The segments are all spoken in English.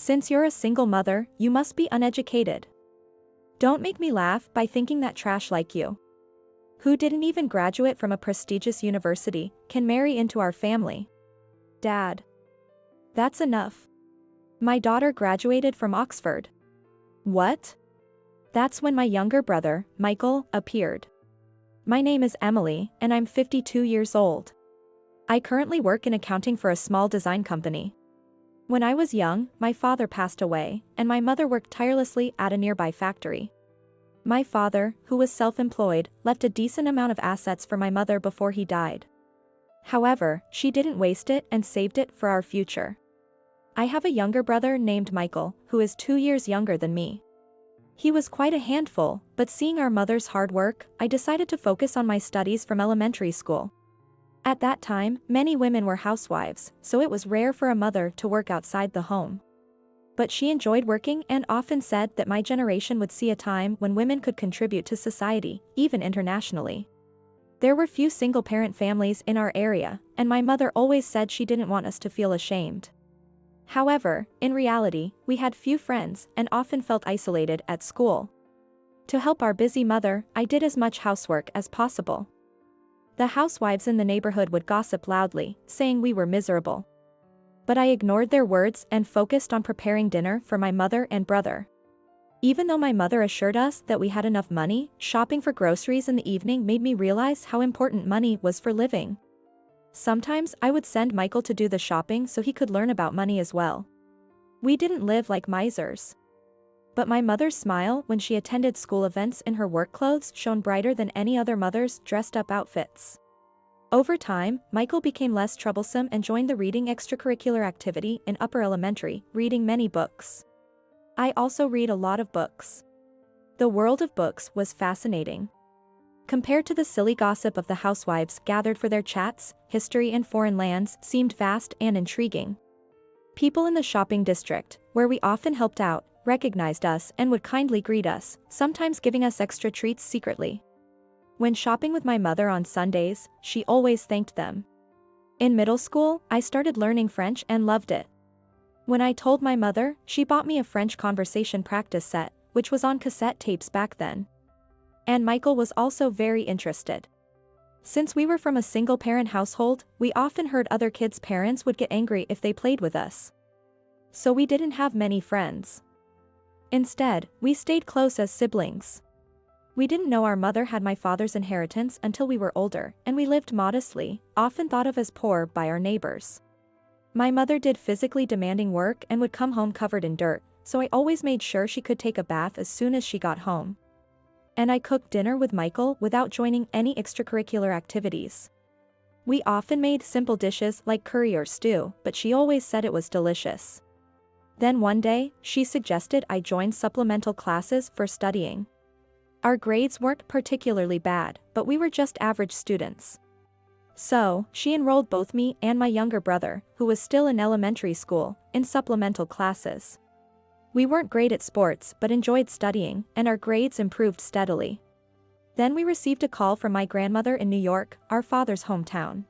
Since you're a single mother, you must be uneducated. Don't make me laugh by thinking that trash like you, who didn't even graduate from a prestigious university, can marry into our family. Dad. That's enough. My daughter graduated from Oxford. What? That's when my younger brother, Michael, appeared. My name is Emily, and I'm 52 years old. I currently work in accounting for a small design company. When I was young, my father passed away, and my mother worked tirelessly at a nearby factory. My father, who was self-employed, left a decent amount of assets for my mother before he died. However, she didn't waste it and saved it for our future. I have a younger brother named Michael, who is 2 years younger than me. He was quite a handful, but seeing our mother's hard work, I decided to focus on my studies from elementary school. At that time, many women were housewives, so it was rare for a mother to work outside the home. But she enjoyed working and often said that my generation would see a time when women could contribute to society, even internationally. There were few single-parent families in our area, and my mother always said she didn't want us to feel ashamed. However, in reality, we had few friends and often felt isolated at school. To help our busy mother, I did as much housework as possible. The housewives in the neighborhood would gossip loudly, saying we were miserable. But I ignored their words and focused on preparing dinner for my mother and brother. Even though my mother assured us that we had enough money, shopping for groceries in the evening made me realize how important money was for living. Sometimes I would send Michael to do the shopping so he could learn about money as well. We didn't live like misers. But my mother's smile when she attended school events in her work clothes shone brighter than any other mother's dressed-up outfits. Over time, Michael became less troublesome and joined the reading extracurricular activity in upper elementary, reading many books. I also read a lot of books. The world of books was fascinating. Compared to the silly gossip of the housewives gathered for their chats, history and foreign lands seemed vast and intriguing. People in the shopping district, where we often helped out, recognized us and would kindly greet us, sometimes giving us extra treats secretly. When shopping with my mother on Sundays, she always thanked them. In middle school, I started learning French and loved it. When I told my mother, she bought me a French conversation practice set, which was on cassette tapes back then. And Michael was also very interested. Since we were from a single-parent household, we often heard other kids' parents would get angry if they played with us. So we didn't have many friends. Instead, we stayed close as siblings. We didn't know our mother had my father's inheritance until we were older, and we lived modestly, often thought of as poor by our neighbors. My mother did physically demanding work and would come home covered in dirt, so I always made sure she could take a bath as soon as she got home. And I cooked dinner with Michael without joining any extracurricular activities. We often made simple dishes like curry or stew, but she always said it was delicious. Then one day, she suggested I join supplemental classes for studying. Our grades weren't particularly bad, but we were just average students. So, she enrolled both me and my younger brother, who was still in elementary school, in supplemental classes. We weren't great at sports but enjoyed studying, and our grades improved steadily. Then we received a call from my grandmother in New York, our father's hometown.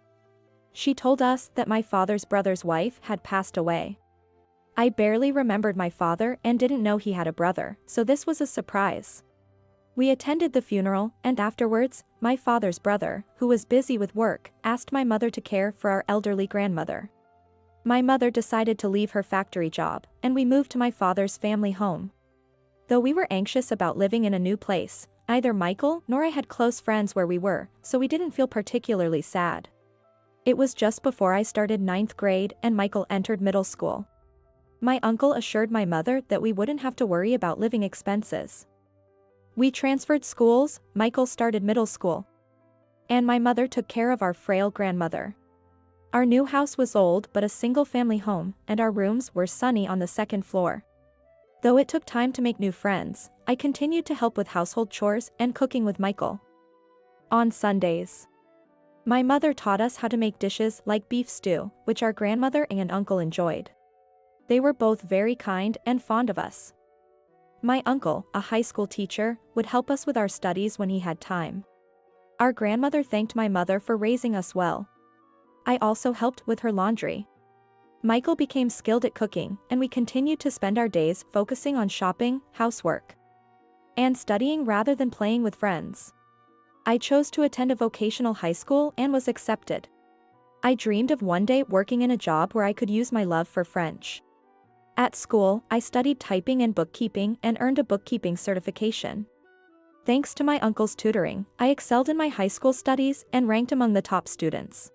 She told us that my father's brother's wife had passed away. I barely remembered my father and didn't know he had a brother, so this was a surprise. We attended the funeral, and afterwards, my father's brother, who was busy with work, asked my mother to care for our elderly grandmother. My mother decided to leave her factory job, and we moved to my father's family home. Though we were anxious about living in a new place, neither Michael nor I had close friends where we were, so we didn't feel particularly sad. It was just before I started 9th grade and Michael entered middle school. My uncle assured my mother that we wouldn't have to worry about living expenses. We transferred schools, Michael started middle school. And my mother took care of our frail grandmother. Our new house was old but a single-family home, and our rooms were sunny on the second floor. Though it took time to make new friends, I continued to help with household chores and cooking with Michael. On Sundays, my mother taught us how to make dishes like beef stew, which our grandmother and uncle enjoyed. They were both very kind and fond of us. My uncle, a high school teacher, would help us with our studies when he had time. Our grandmother thanked my mother for raising us well. I also helped with her laundry. Michael became skilled at cooking, and we continued to spend our days focusing on shopping, housework, and studying rather than playing with friends. I chose to attend a vocational high school and was accepted. I dreamed of one day working in a job where I could use my love for French. At school, I studied typing and bookkeeping and earned a bookkeeping certification. Thanks to my uncle's tutoring, I excelled in my high school studies and ranked among the top students.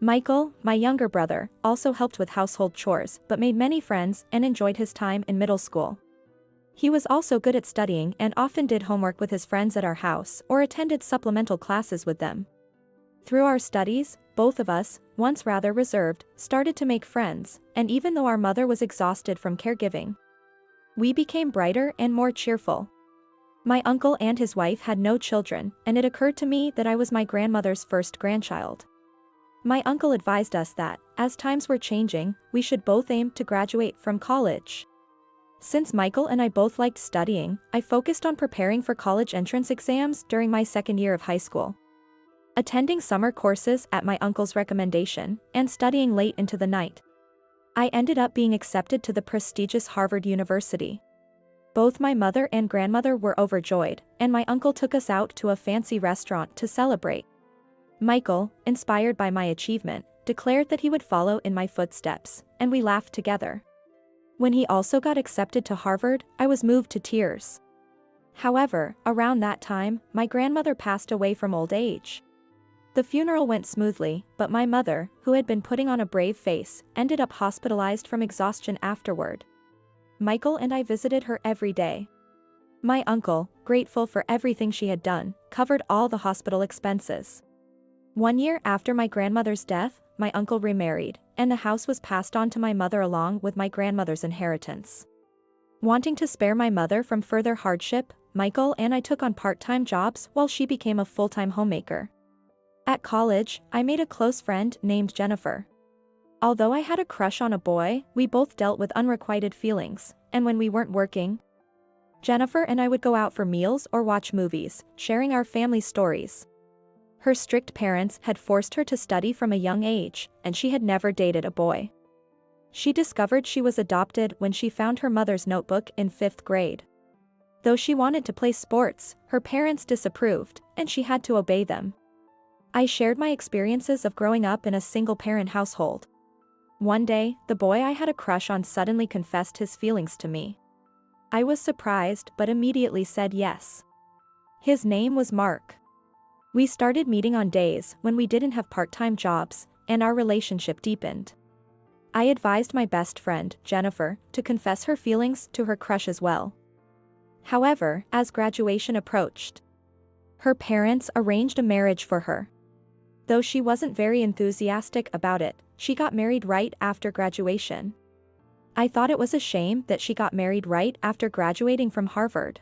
Michael, my younger brother, also helped with household chores but made many friends and enjoyed his time in middle school. He was also good at studying and often did homework with his friends at our house or attended supplemental classes with them. Through our studies, both of us, once rather reserved, started to make friends, and even though our mother was exhausted from caregiving, we became brighter and more cheerful. My uncle and his wife had no children, and it occurred to me that I was my grandmother's first grandchild. My uncle advised us that, as times were changing, we should both aim to graduate from college. Since Michael and I both liked studying, I focused on preparing for college entrance exams during my second year of high school, attending summer courses at my uncle's recommendation, and studying late into the night. I ended up being accepted to the prestigious Harvard University. Both my mother and grandmother were overjoyed, and my uncle took us out to a fancy restaurant to celebrate. Michael, inspired by my achievement, declared that he would follow in my footsteps, and we laughed together. When he also got accepted to Harvard, I was moved to tears. However, around that time, my grandmother passed away from old age. The funeral went smoothly, but my mother, who had been putting on a brave face, ended up hospitalized from exhaustion afterward. Michael and I visited her every day. My uncle, grateful for everything she had done, covered all the hospital expenses. 1 year after my grandmother's death, my uncle remarried, and the house was passed on to my mother along with my grandmother's inheritance. Wanting to spare my mother from further hardship, Michael and I took on part-time jobs while she became a full-time homemaker. At college, I made a close friend named Jennifer. Although I had a crush on a boy, we both dealt with unrequited feelings, and when we weren't working, Jennifer and I would go out for meals or watch movies, sharing our family stories. Her strict parents had forced her to study from a young age, and she had never dated a boy. She discovered she was adopted when she found her mother's notebook in 5th grade. Though she wanted to play sports, her parents disapproved, and she had to obey them. I shared my experiences of growing up in a single-parent household. One day, the boy I had a crush on suddenly confessed his feelings to me. I was surprised but immediately said yes. His name was Mark. We started meeting on days when we didn't have part-time jobs, and our relationship deepened. I advised my best friend, Jennifer, to confess her feelings to her crush as well. However, as graduation approached, her parents arranged a marriage for her. Though she wasn't very enthusiastic about it, she got married right after graduation. I thought it was a shame that she got married right after graduating from Harvard.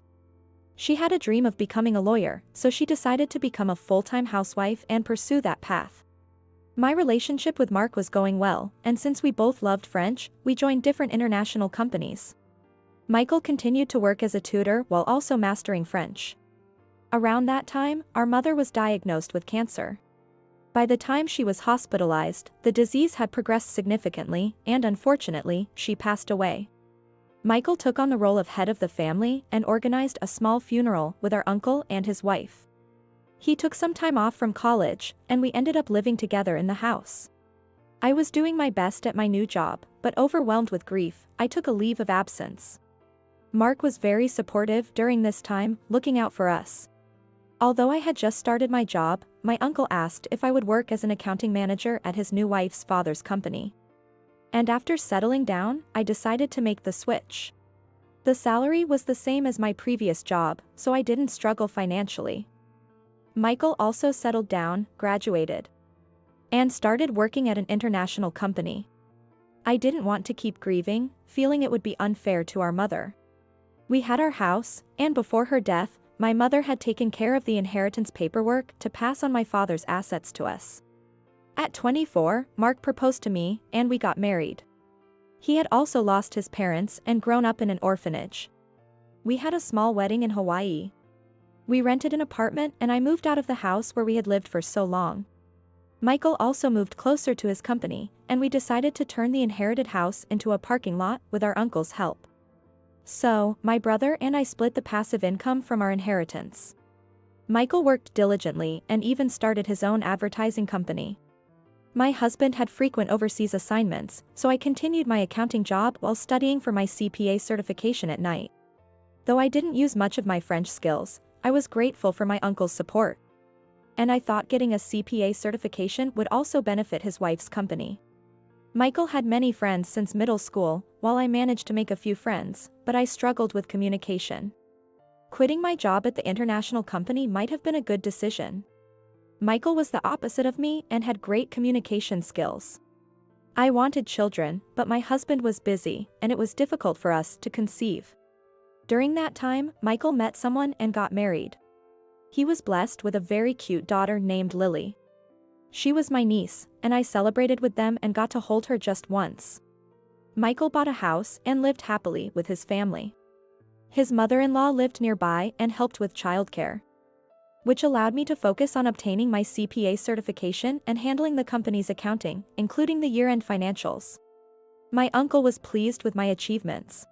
She had a dream of becoming a lawyer, so she decided to become a full-time housewife and pursue that path. My relationship with Mark was going well, and since we both loved French, we joined different international companies. Michael continued to work as a tutor while also mastering French. Around that time, our mother was diagnosed with cancer. By the time she was hospitalized, the disease had progressed significantly, and unfortunately, she passed away. Michael took on the role of head of the family and organized a small funeral with our uncle and his wife. He took some time off from college, and we ended up living together in the house. I was doing my best at my new job, but overwhelmed with grief, I took a leave of absence. Mark was very supportive during this time, looking out for us. Although I had just started my job, my uncle asked if I would work as an accounting manager at his new wife's father's company. And after settling down, I decided to make the switch. The salary was the same as my previous job, so I didn't struggle financially. Michael also settled down, graduated, and started working at an international company. I didn't want to keep grieving, feeling it would be unfair to our mother. We had our house, and before her death, my mother had taken care of the inheritance paperwork to pass on my father's assets to us. At 24, Mark proposed to me, and we got married. He had also lost his parents and grown up in an orphanage. We had a small wedding in Hawaii. We rented an apartment and I moved out of the house where we had lived for so long. Michael also moved closer to his company, and we decided to turn the inherited house into a parking lot with our uncle's help. So, my brother and I split the passive income from our inheritance. Michael worked diligently and even started his own advertising company. My husband had frequent overseas assignments, so I continued my accounting job while studying for my CPA certification at night. Though I didn't use much of my French skills, I was grateful for my uncle's support. And I thought getting a CPA certification would also benefit his wife's company. Michael had many friends since middle school, while I managed to make a few friends, but I struggled with communication. Quitting my job at the international company might have been a good decision. Michael was the opposite of me and had great communication skills. I wanted children, but my husband was busy, and it was difficult for us to conceive. During that time, Michael met someone and got married. He was blessed with a very cute daughter named Lily. She was my niece, and I celebrated with them and got to hold her just once. Michael bought a house and lived happily with his family. His mother-in-law lived nearby and helped with childcare, which allowed me to focus on obtaining my CPA certification and handling the company's accounting, including the year-end financials. My uncle was pleased with my achievements.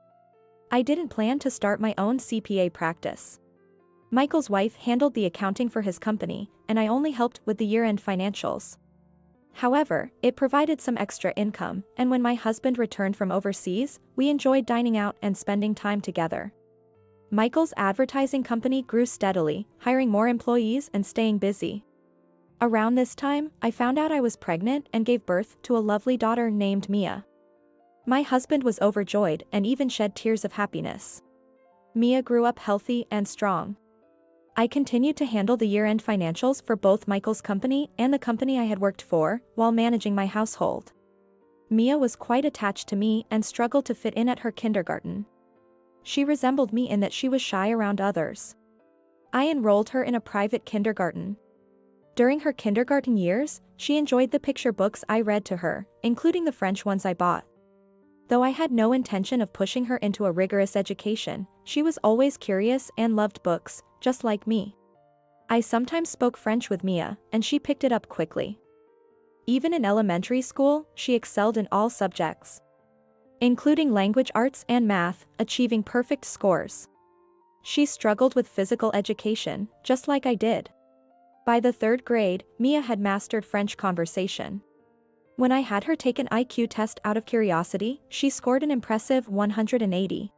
I didn't plan to start my own CPA practice. Michael's wife handled the accounting for his company, and I only helped with the year-end financials. However, it provided some extra income, and when my husband returned from overseas, we enjoyed dining out and spending time together. Michael's advertising company grew steadily, hiring more employees and staying busy. Around this time, I found out I was pregnant and gave birth to a lovely daughter named Mia. My husband was overjoyed and even shed tears of happiness. Mia grew up healthy and strong. I continued to handle the year-end financials for both Michael's company and the company I had worked for, while managing my household. Mia was quite attached to me and struggled to fit in at her kindergarten. She resembled me in that she was shy around others. I enrolled her in a private kindergarten. During her kindergarten years, she enjoyed the picture books I read to her, including the French ones I bought. Though I had no intention of pushing her into a rigorous education, she was always curious and loved books, just like me. I sometimes spoke French with Mia, and she picked it up quickly. Even in elementary school, she excelled in all subjects, including language arts and math, achieving perfect scores. She struggled with physical education, just like I did. By the 3rd grade, Mia had mastered French conversation. When I had her take an IQ test out of curiosity, she scored an impressive 180.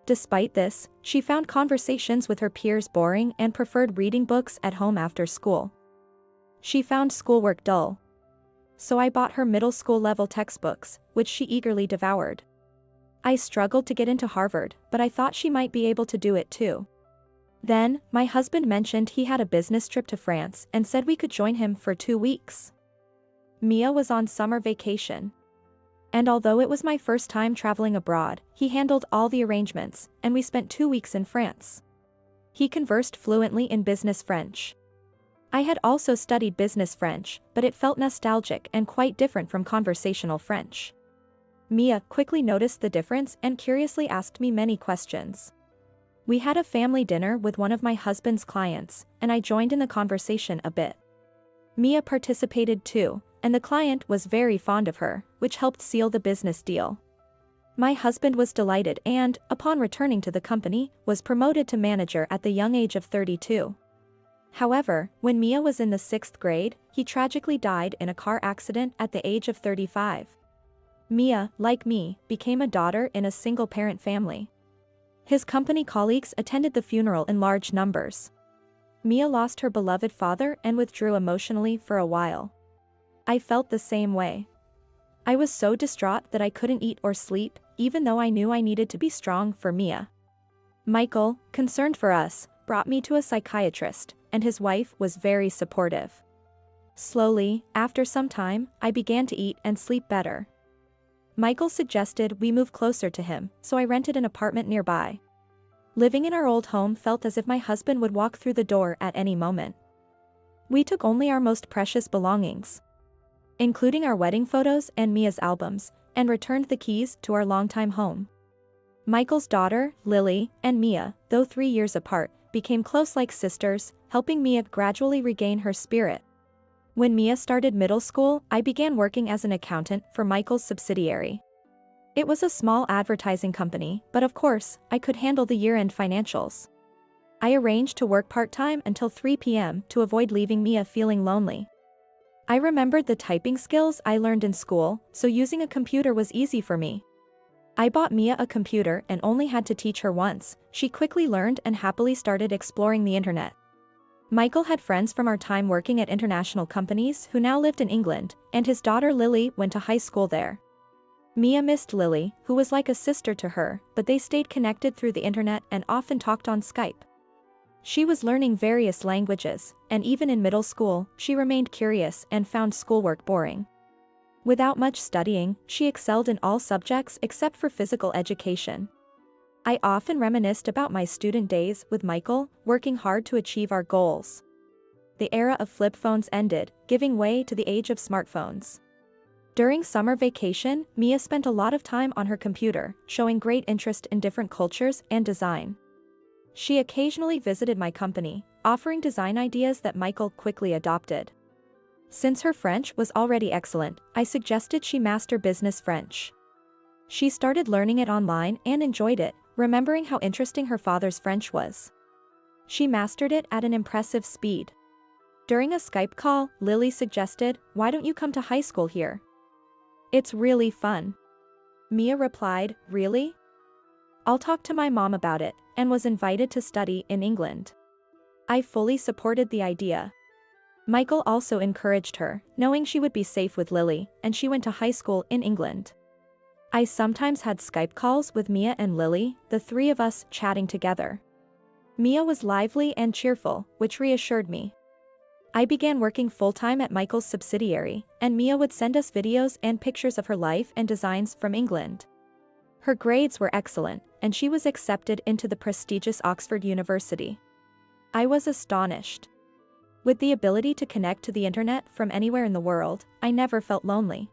Despite this, she found conversations with her peers boring and preferred reading books at home after school. She found schoolwork dull. So I bought her middle school level textbooks, which she eagerly devoured. I struggled to get into Harvard, but I thought she might be able to do it too. Then, my husband mentioned he had a business trip to France and said we could join him for 2 weeks. Mia was on summer vacation. And although it was my first time traveling abroad, he handled all the arrangements, and we spent 2 weeks in France. He conversed fluently in business French. I had also studied business French, but it felt nostalgic and quite different from conversational French. Mia quickly noticed the difference and curiously asked me many questions. We had a family dinner with one of my husband's clients, and I joined in the conversation a bit. Mia participated too, and the client was very fond of her, which helped seal the business deal. My husband was delighted and, upon returning to the company, was promoted to manager at the young age of 32. However, when Mia was in the 6th grade, he tragically died in a car accident at the age of 35. Mia, like me, became a daughter in a single-parent family. His company colleagues attended the funeral in large numbers. Mia lost her beloved father and withdrew emotionally for a while. I felt the same way. I was so distraught that I couldn't eat or sleep, even though I knew I needed to be strong for Mia. Michael, concerned for us, brought me to a psychiatrist, and his wife was very supportive. Slowly, after some time, I began to eat and sleep better. Michael suggested we move closer to him, so I rented an apartment nearby. Living in our old home felt as if my husband would walk through the door at any moment. We took only our most precious belongings, including our wedding photos and Mia's albums, and returned the keys to our longtime home. Michael's daughter, Lily, and Mia, though 3 years apart, became close like sisters, helping Mia gradually regain her spirit. When Mia started middle school, I began working as an accountant for Michael's subsidiary. It was a small advertising company, but of course, I could handle the year-end financials. I arranged to work part-time until 3 p.m. to avoid leaving Mia feeling lonely. I remembered the typing skills I learned in school, so using a computer was easy for me. I bought Mia a computer and only had to teach her once. She quickly learned and happily started exploring the internet. Michael had friends from our time working at international companies who now lived in England, and his daughter Lily went to high school there. Mia missed Lily, who was like a sister to her, but they stayed connected through the internet and often talked on Skype. She was learning various languages, and even in middle school, she remained curious and found schoolwork boring. Without much studying, she excelled in all subjects except for physical education. I often reminisced about my student days with Michael, working hard to achieve our goals. The era of flip phones ended, giving way to the age of smartphones. During summer vacation, Mia spent a lot of time on her computer, showing great interest in different cultures and design. She occasionally visited my company, offering design ideas that Michael quickly adopted. Since her French was already excellent, I suggested she master business French. She started learning it online and enjoyed it, remembering how interesting her father's French was. She mastered it at an impressive speed. During a Skype call, Lily suggested, "Why don't you come to high school here? It's really fun." Mia replied, "Really? I'll talk to my mom about it," and was invited to study in England. I fully supported the idea. Michael also encouraged her, knowing she would be safe with Lily, and she went to high school in England. I sometimes had Skype calls with Mia and Lily, the three of us chatting together. Mia was lively and cheerful, which reassured me. I began working full-time at Michael's subsidiary, and Mia would send us videos and pictures of her life and designs from England. Her grades were excellent, and she was accepted into the prestigious Oxford University. I was astonished. With the ability to connect to the internet from anywhere in the world, I never felt lonely.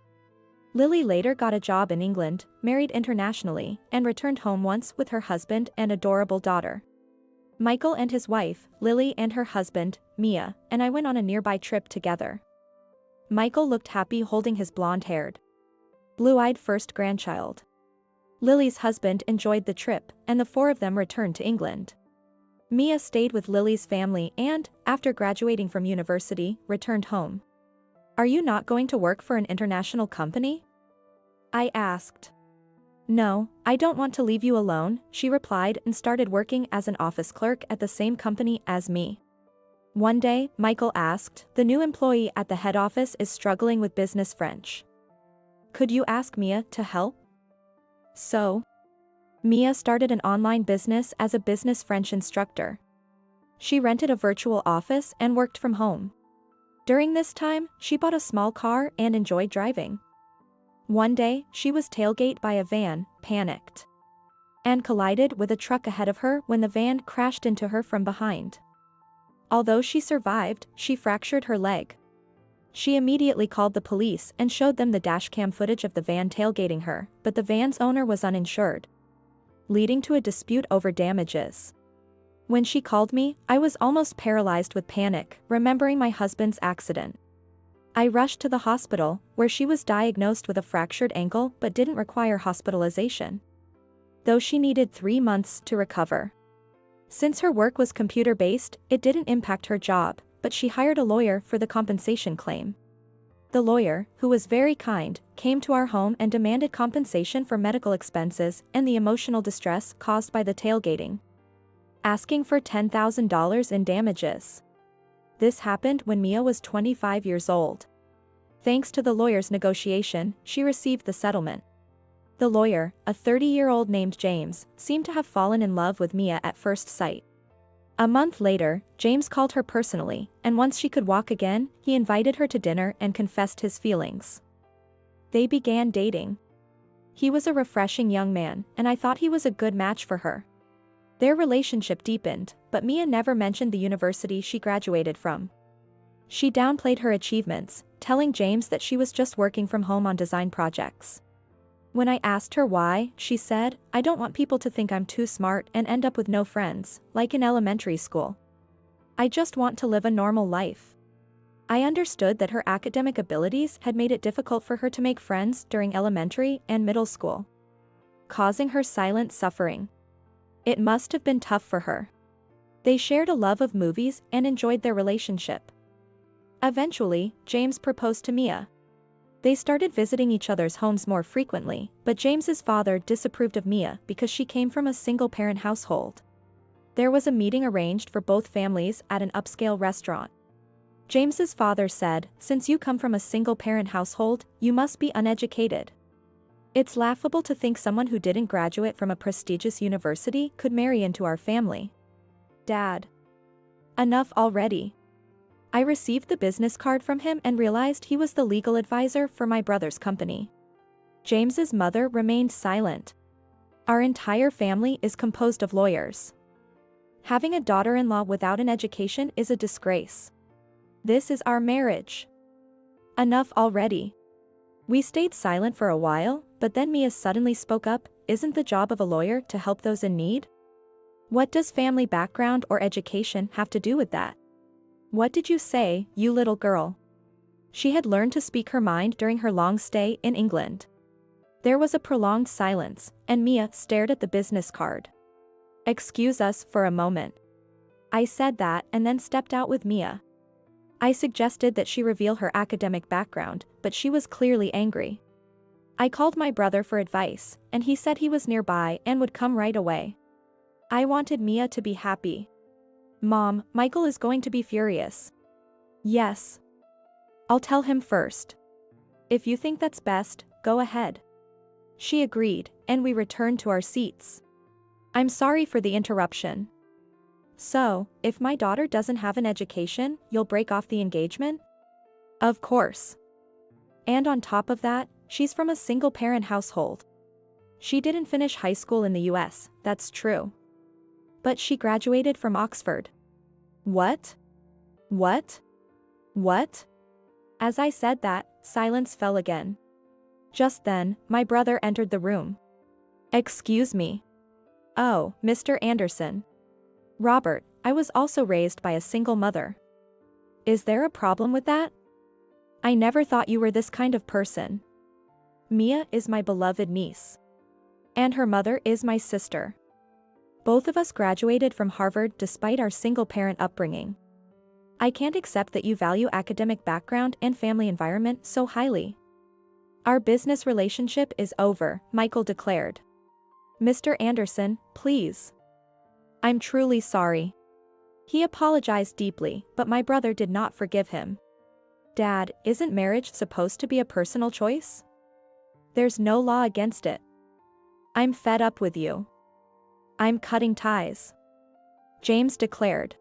Lily later got a job in England, married internationally, and returned home once with her husband and adorable daughter. Michael and his wife, Lily, and her husband, Mia, and I went on a nearby trip together. Michael looked happy holding his blonde-haired, blue-eyed first grandchild. Lily's husband enjoyed the trip, and the four of them returned to England. Mia stayed with Lily's family and, after graduating from university, returned home. "Are you not going to work for an international company?" I asked. "No, I don't want to leave you alone," she replied and started working as an office clerk at the same company as me. One day, Michael asked, "The new employee at the head office is struggling with business French. Could you ask Mia to help?" So, Mia started an online business as a business French instructor. She rented a virtual office and worked from home. During this time, she bought a small car and enjoyed driving. One day, she was tailgated by a van, panicked, and collided with a truck ahead of her when the van crashed into her from behind. Although she survived, she fractured her leg. She immediately called the police and showed them the dashcam footage of the van tailgating her, but the van's owner was uninsured, leading to a dispute over damages. When she called me, I was almost paralyzed with panic, remembering my husband's accident. I rushed to the hospital, where she was diagnosed with a fractured ankle but didn't require hospitalization, though she needed 3 months to recover. Since her work was computer-based, it didn't impact her job, but she hired a lawyer for the compensation claim. The lawyer, who was very kind, came to our home and demanded compensation for medical expenses and the emotional distress caused by the tailgating, asking for $10,000 in damages. This happened when Mia was 25 years old. Thanks to the lawyer's negotiation, she received the settlement. The lawyer, a 30-year-old named James, seemed to have fallen in love with Mia at first sight. A month later, James called her personally, and once she could walk again, he invited her to dinner and confessed his feelings. They began dating. He was a refreshing young man, and I thought he was a good match for her. Their relationship deepened, but Mia never mentioned the university she graduated from. She downplayed her achievements, telling James that she was just working from home on design projects. When I asked her why, she said, "I don't want people to think I'm too smart and end up with no friends, like in elementary school. I just want to live a normal life." I understood that her academic abilities had made it difficult for her to make friends during elementary and middle school, causing her silent suffering. It must have been tough for her. They shared a love of movies and enjoyed their relationship. Eventually, James proposed to Mia. They started visiting each other's homes more frequently, but James's father disapproved of Mia because she came from a single-parent household. There was a meeting arranged for both families at an upscale restaurant. James's father said, "Since you come from a single-parent household, you must be uneducated. It's laughable to think someone who didn't graduate from a prestigious university could marry into our family." Dad. Enough already. I received the business card from him and realized he was the legal advisor for my brother's company. James's mother remained silent. Our entire family is composed of lawyers. Having a daughter-in-law without an education is a disgrace. This is our marriage. Enough already. We stayed silent for a while, but then Mia suddenly spoke up, "Isn't the job of a lawyer to help those in need? What does family background or education have to do with that? What did you say, you little girl?" She had learned to speak her mind during her long stay in England. There was a prolonged silence, and Mia stared at the business card. "Excuse us for a moment." I said that and then stepped out with Mia. I suggested that she reveal her academic background, but she was clearly angry. I called my brother for advice, and he said he was nearby and would come right away. I wanted Mia to be happy. "Mom, Michael is going to be furious." "Yes. I'll tell him first. If you think that's best, go ahead." She agreed, and we returned to our seats. "I'm sorry for the interruption. So, if my daughter doesn't have an education, you'll break off the engagement?" "Of course. And on top of that, she's from a single-parent household. She didn't finish high school in the US, that's true. But she graduated from Oxford." "What? What? What?" As I said that, silence fell again. Just then, my brother entered the room. "Excuse me." "Oh, Mr. Anderson. Robert, I was also raised by a single mother. Is there a problem with that? I never thought you were this kind of person. Mia is my beloved niece. And her mother is my sister. Both of us graduated from Harvard despite our single-parent upbringing. I can't accept that you value academic background and family environment so highly." "Our business relationship is over," Michael declared. "Mr. Anderson, please. I'm truly sorry." He apologized deeply, but my brother did not forgive him. "Dad, isn't marriage supposed to be a personal choice? There's no law against it. I'm fed up with you. I'm cutting ties," James declared.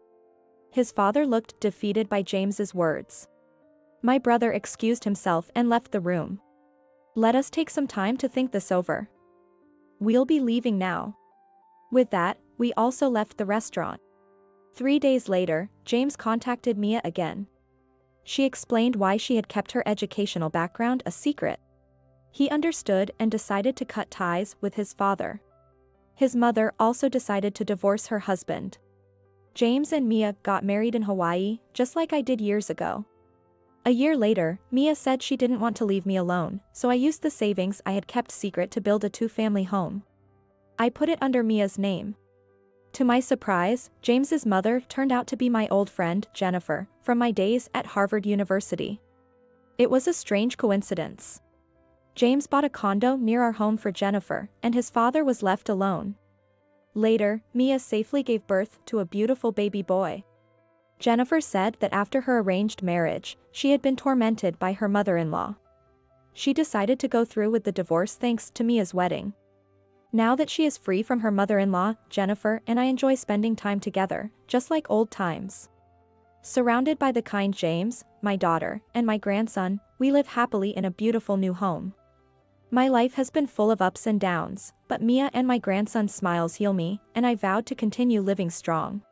His father looked defeated by James's words. My brother excused himself and left the room. "Let us take some time to think this over. We'll be leaving now." With that, we also left the restaurant. 3 days later, James contacted Mia again. She explained why she had kept her educational background a secret. He understood and decided to cut ties with his father. His mother also decided to divorce her husband. James and Mia got married in Hawaii, just like I did years ago. A year later, Mia said she didn't want to leave me alone, so I used the savings I had kept secret to build a 2-family home. I put it under Mia's name. To my surprise, James's mother turned out to be my old friend, Jennifer, from my days at Harvard University. It was a strange coincidence. James bought a condo near our home for Jennifer, and his father was left alone. Later, Mia safely gave birth to a beautiful baby boy. Jennifer said that after her arranged marriage, she had been tormented by her mother-in-law. She decided to go through with the divorce thanks to Mia's wedding. Now that she is free from her mother-in-law, Jennifer and I enjoy spending time together, just like old times. Surrounded by the kind James, my daughter, and my grandson, we live happily in a beautiful new home. My life has been full of ups and downs, but Mia and my grandson's smiles heal me, and I vowed to continue living strong.